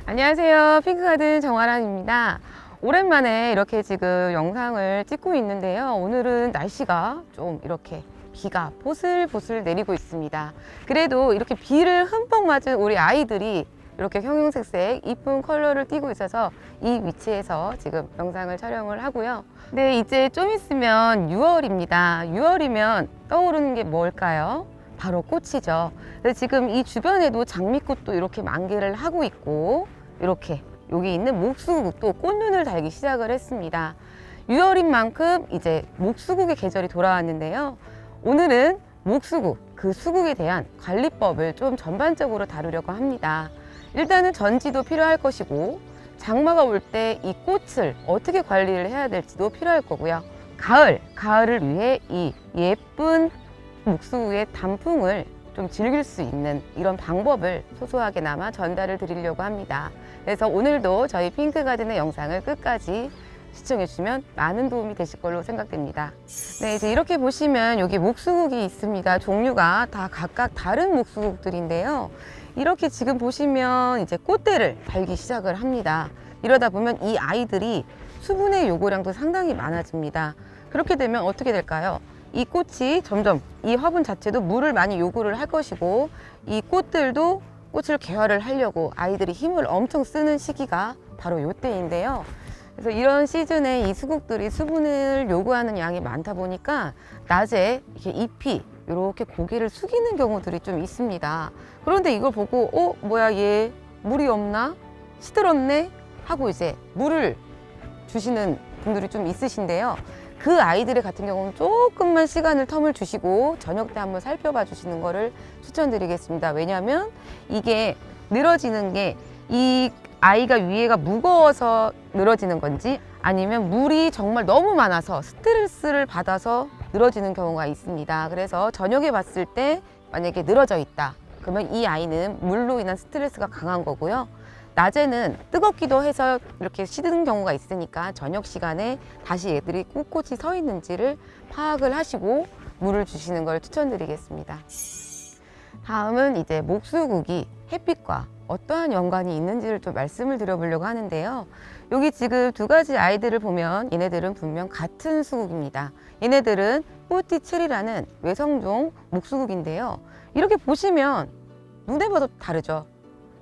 안녕하세요. 핑크가든 정아람입니다. 오랜만에 이렇게 지금 영상을 찍고 있는데요. 오늘은 날씨가 좀 이렇게 비가 보슬보슬 내리고 있습니다. 그래도 이렇게 비를 흠뻑 맞은 우리 아이들이 이렇게 형형색색 이쁜 컬러를 띠고 있어서 이 위치에서 지금 영상을 촬영을 하고요. 네, 이제 좀 있으면 6월입니다. 6월이면 떠오르는 게 뭘까요? 바로 꽃이죠. 지금 이 주변에도 장미꽃도 이렇게 만개를 하고 있고, 이렇게 여기 있는 목수국도 꽃눈을 달기 시작을 했습니다. 6월인 만큼 이제 목수국의 계절이 돌아왔는데요. 오늘은 목수국, 그 수국에 대한 관리법을 좀 전반적으로 다루려고 합니다. 일단은 전지도 필요할 것이고, 장마가 올 때 이 꽃을 어떻게 관리를 해야 될지도 필요할 거고요. 가을을 위해 이 예쁜 목수국의 단풍을 좀 즐길 수 있는 이런 방법을 소소하게나마 전달을 드리려고 합니다. 그래서 오늘도 저희 핑크가든의 영상을 끝까지 시청해 주시면 많은 도움이 되실 걸로 생각됩니다. 네, 이제 이렇게 보시면 여기 목수국이 있습니다. 종류가 다 각각 다른 목수국들인데요. 이렇게 지금 보시면 이제 꽃대를 달기 시작을 합니다. 이러다 보면 이 아이들이 수분의 요구량도 상당히 많아집니다. 그렇게 되면 어떻게 될까요? 이 꽃이 점점 이 화분 자체도 물을 많이 요구를 할 것이고, 이 꽃들도 꽃을 개화를 하려고 아이들이 힘을 엄청 쓰는 시기가 바로 이때인데요. 그래서 이런 시즌에 이 수국들이 수분을 요구하는 양이 많다 보니까 낮에 이렇게 잎이 이렇게 고개를 숙이는 경우들이 좀 있습니다. 그런데 이걸 보고 뭐야, 얘 물이 없나? 시들었네? 하고 이제 물을 주시는 분들이 좀 있으신데요. 그 아이들 같은 경우는 조금만 시간을 텀을 주시고 저녁 때 한번 살펴봐 주시는 거를 추천드리겠습니다. 왜냐하면 이게 늘어지는 게 이 아이가 위에가 무거워서 늘어지는 건지, 아니면 물이 정말 너무 많아서 스트레스를 받아서 늘어지는 경우가 있습니다. 그래서 저녁에 봤을 때 만약에 늘어져 있다, 그러면 이 아이는 물로 인한 스트레스가 강한 거고요. 낮에는 뜨겁기도 해서 이렇게 시드는 경우가 있으니까 저녁 시간에 다시 애들이 꿋꿋이 서 있는지를 파악을 하시고 물을 주시는 걸 추천드리겠습니다. 다음은 이제 목수국이 햇빛과 어떠한 연관이 있는지를 좀 말씀을 드려보려고 하는데요. 여기 지금 두 가지 아이들을 보면 얘네들은 분명 같은 수국입니다. 얘네들은 뽀티체리라는 외성종 목수국인데요. 이렇게 보시면 눈에 봐도 다르죠.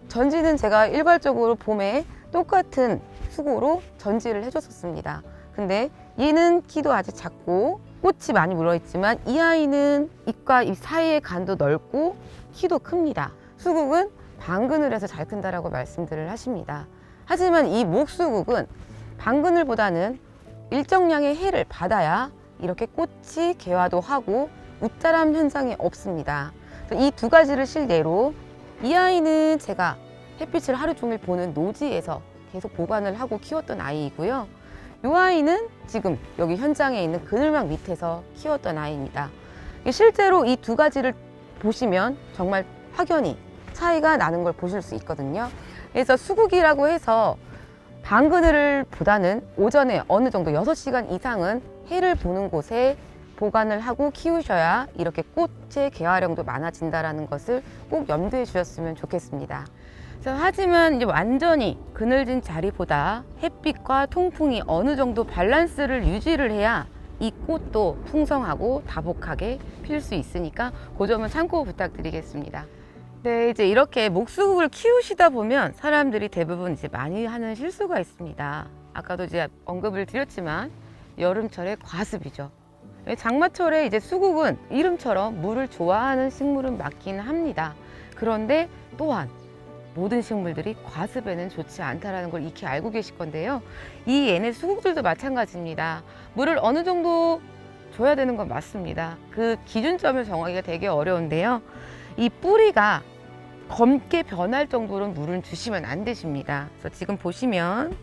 전지는 제가 일괄적으로 봄에 똑같은 수고로 전지를 해줬었습니다. 근데 얘는 키도 아직 작고 꽃이 많이 물어있지만 이 아이는 잎과 잎 사이의 간도 넓고 키도 큽니다. 수국은 방그늘에서 잘 큰다라고 말씀들을 하십니다. 하지만 이 목수국은 방그늘보다는 일정량의 해를 받아야 이렇게 꽃이 개화도 하고 웃자람 현상이 없습니다. 이 두 가지를 실례로, 이 아이는 제가 햇빛을 하루 종일 보는 노지에서 계속 보관을 하고 키웠던 아이이고요. 이 아이는 지금 여기 현장에 있는 그늘막 밑에서 키웠던 아이입니다. 실제로 이 두 가지를 보시면 정말 확연히 차이가 나는 걸 보실 수 있거든요. 그래서 수국이라고 해서 방그늘을 보다는 오전에 어느 정도 6시간 이상은 해를 보는 곳에 보관을 하고 키우셔야 이렇게 꽃의 개화량도 많아진다는 것을 꼭 염두에 주셨으면 좋겠습니다. 하지만 이제 완전히 그늘진 자리보다 햇빛과 통풍이 어느 정도 밸런스를 유지를 해야 이 꽃도 풍성하고 다복하게 필 수 있으니까 그 점은 참고 부탁드리겠습니다. 네, 이제 이렇게 목수국을 키우시다 보면 사람들이 대부분 이제 많이 하는 실수가 있습니다. 아까도 이제 언급을 드렸지만 여름철에 과습이죠. 장마철에 이제 수국은 이름처럼 물을 좋아하는 식물은 맞긴 합니다. 그런데 또한 모든 식물들이 과습에는 좋지 않다는 걸 익히 알고 계실 건데요. 이 얘네 수국들도 마찬가지입니다. 물을 어느 정도 줘야 되는 건 맞습니다. 그 기준점을 정하기가 되게 어려운데요. 이 뿌리가 검게 변할 정도로 물을 주시면 안 되십니다. 그래서 지금 보시면,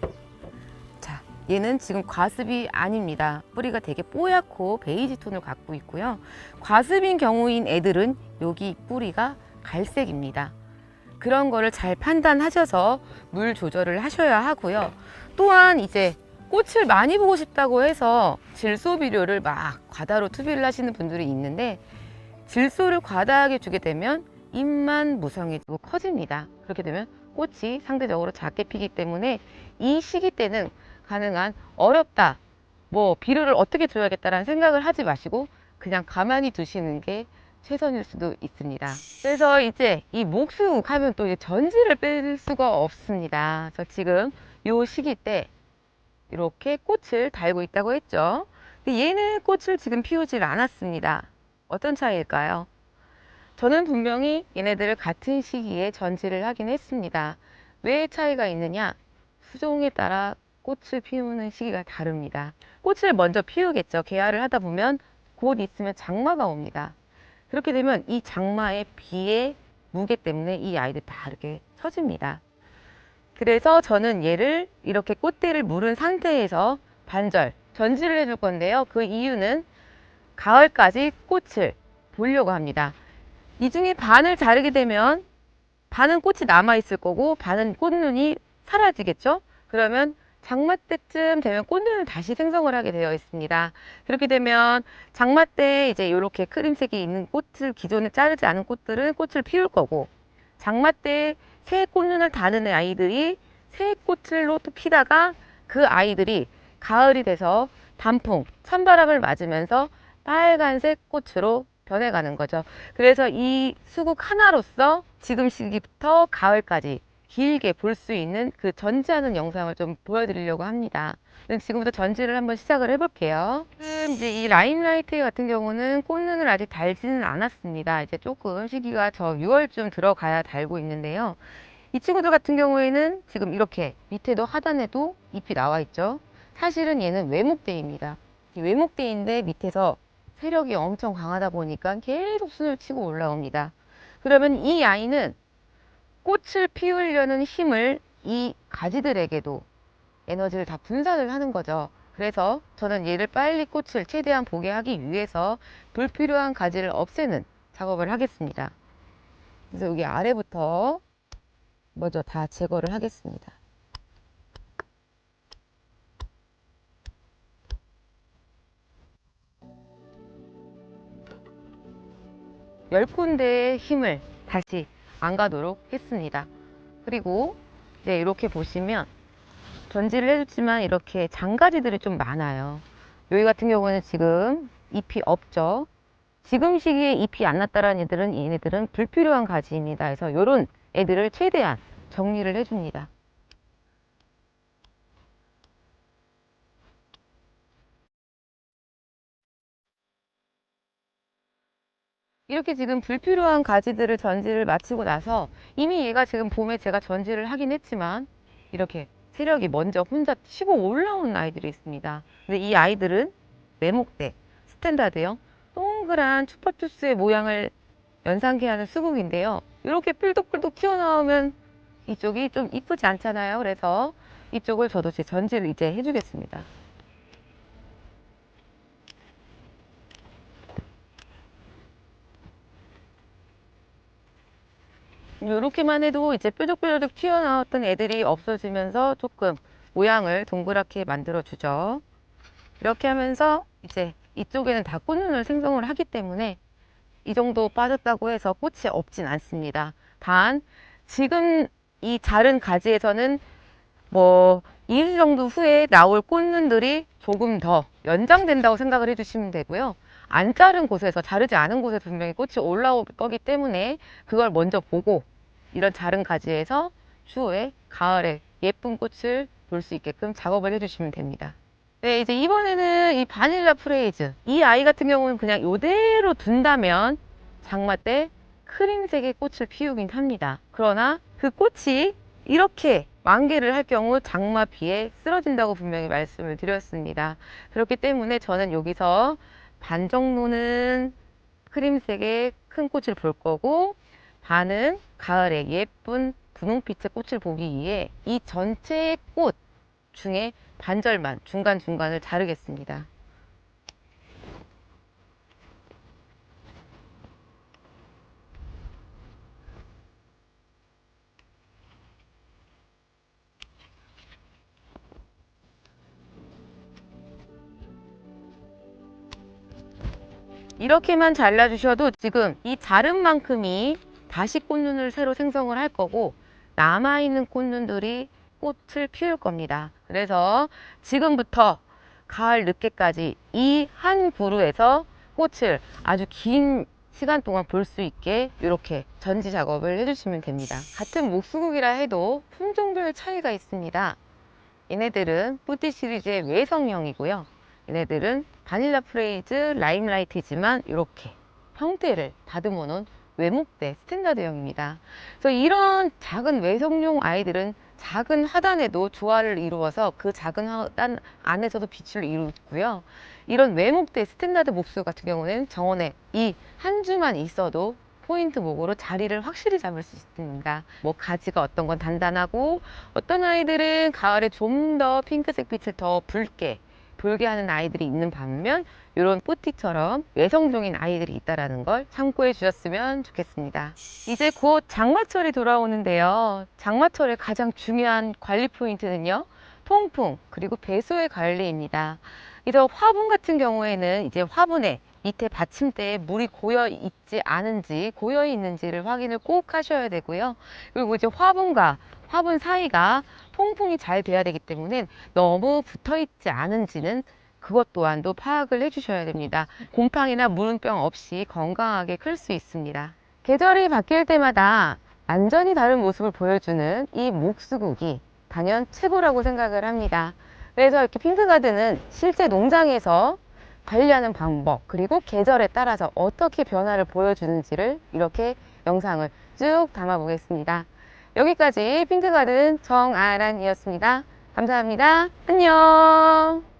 자, 얘는 지금 과습이 아닙니다. 뿌리가 되게 뽀얗고 베이지 톤을 갖고 있고요. 과습인 경우인 애들은 여기 뿌리가 갈색입니다. 그런 거를 잘 판단하셔서 물 조절을 하셔야 하고요. 또한 이제 꽃을 많이 보고 싶다고 해서 질소 비료를 막 과다로 투비를 하시는 분들이 있는데, 질소를 과다하게 주게 되면 잎만 무성해지고 커집니다. 그렇게 되면 꽃이 상대적으로 작게 피기 때문에 이 시기 때는 가능한 어렵다, 뭐 비료를 어떻게 줘야겠다라는 생각을 하지 마시고 그냥 가만히 두시는 게 최선일 수도 있습니다. 그래서 이제 이 목수육 하면 또 이제 전지를 뺄 수가 없습니다. 그래서 지금 요 시기 때 이렇게 꽃을 달고 있다고 했죠. 근데 얘는 꽃을 지금 피우질 않았습니다. 어떤 차이일까요? 저는 분명히 얘네들을 같은 시기에 전지를 하긴 했습니다. 왜 차이가 있느냐? 수종에 따라 꽃을 피우는 시기가 다릅니다. 꽃을 먼저 피우겠죠. 개화를 하다 보면 곧 있으면 장마가 옵니다. 그렇게 되면 이 장마의 비의 무게 때문에 이 아이들 다 이렇게 처집니다. 그래서 저는 얘를 이렇게 꽃대를 물은 상태에서 반절 전지를 해줄 건데요. 그 이유는 가을까지 꽃을 보려고 합니다. 이 중에 반을 자르게 되면 반은 꽃이 남아 있을 거고 반은 꽃눈이 사라지겠죠. 그러면 장마 때쯤 되면 꽃눈을 다시 생성을 하게 되어 있습니다. 그렇게 되면 장마 때 이제 이렇게 크림색이 있는 꽃을 기존에 자르지 않은 꽃들은 꽃을 피울 거고, 장마 때 새 꽃눈을 다는 아이들이 새 꽃을로 또 피다가 그 아이들이 가을이 돼서 단풍, 찬바람을 맞으면서 빨간색 꽃으로 변해가는 거죠. 그래서 이 수국 하나로서 지금 시기부터 가을까지 길게 볼 수 있는 그 전지하는 영상을 좀 보여드리려고 합니다. 지금부터 전지를 한번 시작을 해볼게요. 지금 이제 이 라임라이트 같은 경우는 꽃눈을 아직 달지는 않았습니다. 이제 조금 시기가 저 6월쯤 들어가야 달고 있는데요. 이 친구들 같은 경우에는 지금 이렇게 밑에도 하단에도 잎이 나와 있죠. 사실은 얘는 외목대입니다. 이 외목대인데 밑에서 세력이 엄청 강하다 보니까 계속 순을 치고 올라옵니다. 그러면 이 아이는 꽃을 피우려는 힘을 이 가지들에게도 에너지를 다 분산을 하는 거죠. 그래서 저는 얘를 빨리 꽃을 최대한 보게 하기 위해서 불필요한 가지를 없애는 작업을 하겠습니다. 그래서 여기 아래부터 먼저 다 제거를 하겠습니다. 열 군데의 힘을 다시 안 가도록 했습니다. 그리고 이제 이렇게 보시면 전지를 해줬지만 이렇게 장가지들이 좀 많아요. 여기 같은 경우는 지금 잎이 없죠. 지금 시기에 잎이 안 났다라는 애들은 얘네들은 불필요한 가지입니다. 그래서 이런 애들을 최대한 정리를 해줍니다. 이렇게 지금 불필요한 가지들을 전지를 마치고 나서 이미 얘가 지금 봄에 제가 전지를 하긴 했지만 이렇게 세력이 먼저 혼자 치고 올라온 아이들이 있습니다. 근데 이 아이들은 매목대, 스탠다드형 동그란 추파추스의 모양을 연상케 하는 수국인데요. 이렇게 뿔독뿔독 튀어나오면 이쪽이 좀 이쁘지 않잖아요. 그래서 이쪽을 저도 제 전지를 이제 해주겠습니다. 이렇게만 해도 이제 뾰족뾰족 튀어나왔던 애들이 없어지면서 조금 모양을 동그랗게 만들어 주죠. 이렇게 하면서 이제 이쪽에는 다 꽃눈을 생성을 하기 때문에 이 정도 빠졌다고 해서 꽃이 없진 않습니다. 단 지금 이 자른 가지에서는 뭐 2주 정도 후에 나올 꽃눈들이 조금 더 연장된다고 생각을 해주시면 되고요. 안 자른 곳에서, 자르지 않은 곳에 분명히 꽃이 올라올 거기 때문에 그걸 먼저 보고 이런 자른 가지에서 추후에 가을에 예쁜 꽃을 볼 수 있게끔 작업을 해주시면 됩니다. 네, 이제 이번에는 이 바닐라 프레이즈, 이 아이 같은 경우는 그냥 이대로 둔다면 장마 때 크림색의 꽃을 피우긴 합니다. 그러나 그 꽃이 이렇게 만개를 할 경우 장마 비에 쓰러진다고 분명히 말씀을 드렸습니다. 그렇기 때문에 저는 여기서 반 정도는 크림색의 큰 꽃을 볼 거고, 반은 가을에 예쁜 분홍빛의 꽃을 보기 위해 이 전체의 꽃 중에 반절만 중간중간을 자르겠습니다. 이렇게만 잘라주셔도 지금 이 자른 만큼이 다시 꽃눈을 새로 생성을 할 거고, 남아있는 꽃눈들이 꽃을 피울 겁니다. 그래서 지금부터 가을 늦게까지 이 한 그루에서 꽃을 아주 긴 시간 동안 볼 수 있게 이렇게 전지 작업을 해주시면 됩니다. 같은 목수국이라 해도 품종별 차이가 있습니다. 얘네들은 뿌띠 시리즈의 외성형이고요. 얘네들은 바닐라 프레이즈, 라임라이트이지만 이렇게 형태를 다듬어 놓은 외목대 스탠다드형입니다. 그래서 이런 작은 외성용 아이들은 작은 하단에도 조화를 이루어서 그 작은 하단 안에서도 빛을 이루고요. 이런 외목대 스탠다드 목수 같은 경우는 정원에 이 한 주만 있어도 포인트 목으로 자리를 확실히 잡을 수 있습니다. 뭐 가지가 어떤 건 단단하고 어떤 아이들은 가을에 좀 더 핑크색 빛을 더 붉게 돌게 하는 아이들이 있는 반면 이런 뿌띠처럼 외성종인 아이들이 있다는 걸 참고해 주셨으면 좋겠습니다. 이제 곧 장마철이 돌아오는데요. 장마철의 가장 중요한 관리 포인트는요, 통풍 그리고 배수의 관리입니다. 그래서 화분 같은 경우에는 이제 화분에 밑에 받침대에 물이 고여 있지 않은지 고여 있는지를 확인을 꼭 하셔야 되고요. 그리고 이제 화분과 화분 사이가 통풍이 잘 돼야 되기 때문에 너무 붙어 있지 않은지는 그것 또한도 파악을 해 주셔야 됩니다. 곰팡이나 물은병 없이 건강하게 클 수 있습니다. 계절이 바뀔 때마다 완전히 다른 모습을 보여주는 이 목수국이 단연 최고라고 생각을 합니다. 그래서 이렇게 핑크가든은 실제 농장에서 관리하는 방법 그리고 계절에 따라서 어떻게 변화를 보여주는지를 이렇게 영상을 쭉 담아 보겠습니다. 여기까지 핑크가든 정아란이었습니다. 감사합니다. 안녕.